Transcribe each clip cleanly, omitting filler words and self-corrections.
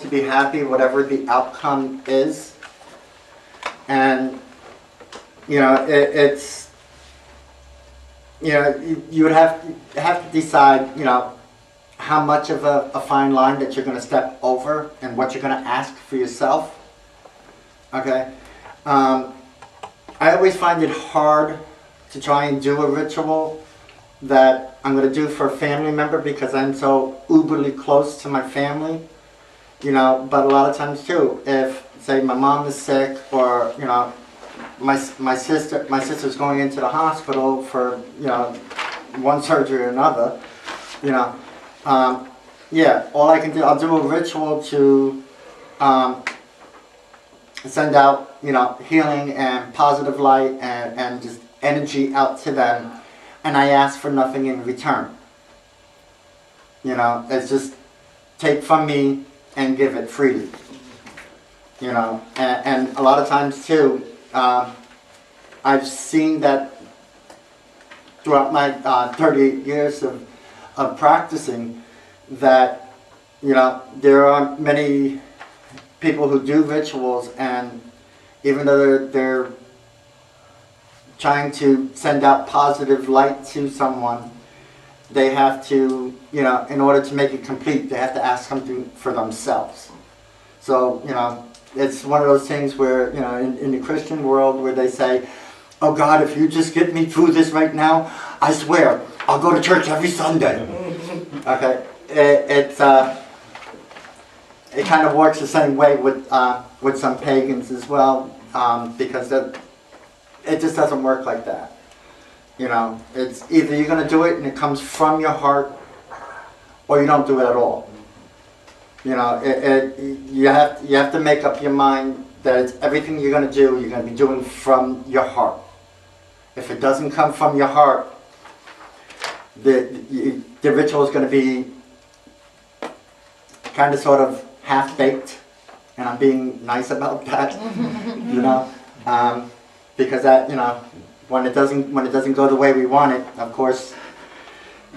to be happy whatever the outcome is. And it's you would have to decide how much of a fine line that you're going to step over and what you're going to ask for yourself. Okay, I always find it hard to try and do a ritual that I'm going to do for a family member because I'm so uberly close to my family. But a lot of times too, if say my mom is sick, or my sister's going into the hospital for one surgery or another, all I can do, I'll do a ritual to send out healing and positive light and just energy out to them, and I ask for nothing in return. It's just take from me and give it freely. And a lot of times too, I've seen that throughout my 38 years of practicing, that there are many people who do rituals, and even though they're trying to send out positive light to someone, they have to, in order to make it complete, they have to ask something for themselves. So, it's one of those things where, in the Christian world, where they say, oh God, if you just get me through this right now, I swear, I'll go to church every Sunday. Okay, it kind of works the same way with some pagans as well, because it just doesn't work like that. It's either you're going to do it and it comes from your heart, or you don't do it at all. You have to make up your mind that it's everything you're going to do, you're going to be doing from your heart. If it doesn't come from your heart, the ritual is going to be kind of sort of half-baked, and I'm being nice about that, because that, when it doesn't go the way we want it, of course,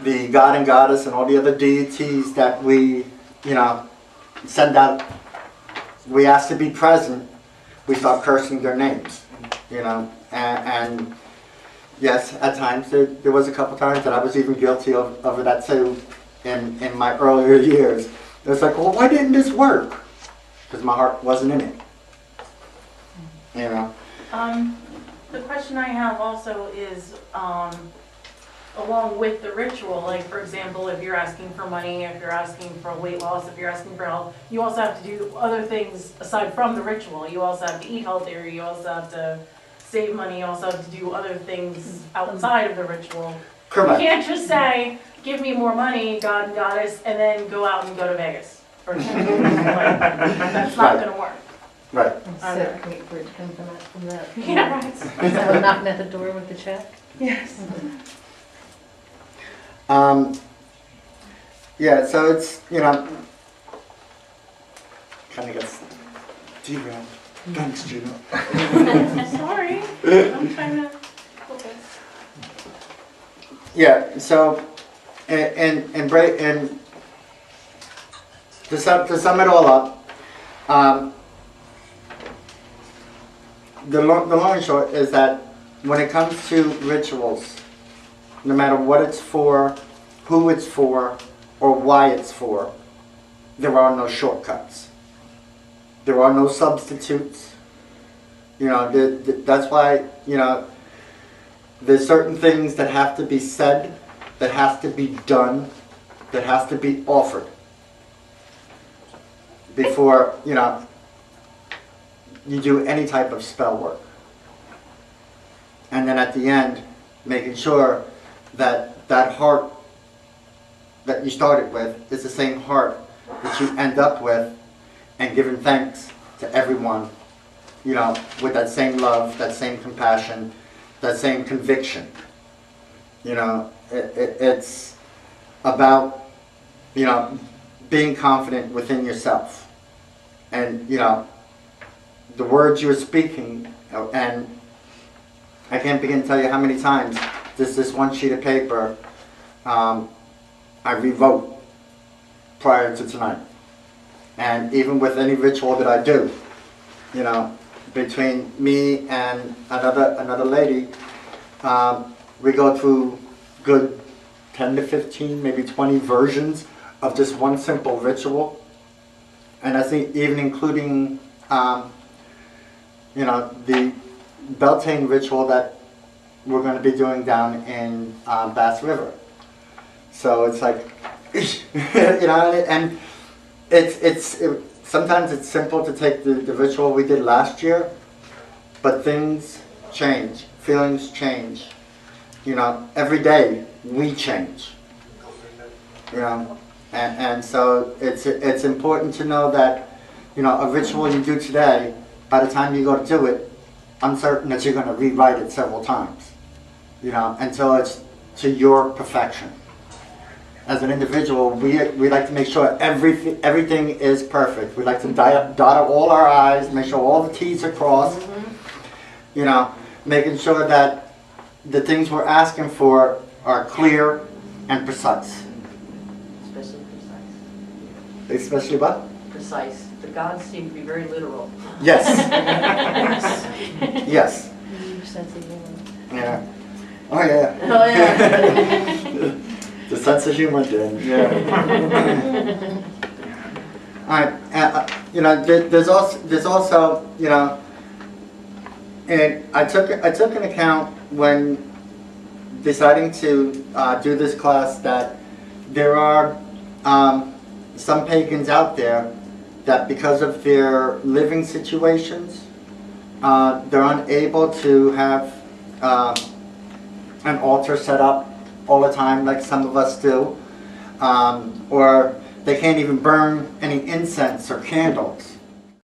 the god and goddess and all the other deities that we, send out, we ask to be present, we start cursing their names, and yes, at times, there was a couple times that I was even guilty of that too, in my earlier years. It was like, well, why didn't this work? Because my heart wasn't in it, The question I have also is, along with the ritual, like for example, if you're asking for money, if you're asking for weight loss, if you're asking for health, you also have to do other things aside from the ritual. You also have to eat healthier, you also have to save money, you also have to do other things outside of the ritual. Correct. You can't just say, give me more money, God and Goddess, and then go out and go to Vegas. Or that's not going to work. Right. So wait for it to come from that. Yeah, right. So knocking at the door with the check? Yes. Yeah, so it's, kind of gets derailed. Thanks, Gina. Sorry. I'm trying to focus. Yeah, so, and to sum it all up, the long and short is that when it comes to rituals, no matter what it's for, who it's for, or why it's for, there are no shortcuts. There are no substitutes. That's why, there's certain things that have to be said, that has to be done, that has to be offered before, you do any type of spell work. And then at the end, making sure that that heart that you started with is the same heart that you end up with, and giving thanks to everyone, with that same love, that same compassion, that same conviction. It's about, being confident within yourself. And, the words you're speaking, and I can't begin to tell you how many times this one sheet of paper I rewrote prior to tonight. And even with any ritual that I do, you know, between me and another lady, we go through good 10 to 15, maybe 20 versions of just one simple ritual. And I think even including, you know, the Beltane ritual that we're going to be doing down in Bass River. So it's like, you know, and sometimes it's simple to take the ritual we did last year, but things change, feelings change. You know, every day we change. You know, and so it's important to know that, you know, a ritual you do today, by the time you go to do it, I'm certain that you're going to rewrite it several times. You know, until it's to your perfection. As an individual, we like to make sure everything is perfect. We like to dot all our I's, make sure all the T's are crossed. You know, making sure that the things we're asking for are clear and precise. Especially precise. Especially what? Precise. The gods seem to be very literal. Yes. Yes. Your sense of humor. Yeah. Oh yeah. Oh, yeah. The sense of humor, then. Yeah. All right. You know, there's also, you know, and I took an account when deciding to do this class that there are some pagans out there that because of their living situations, they're unable to have an altar set up all the time like some of us do, or they can't even burn any incense or candles.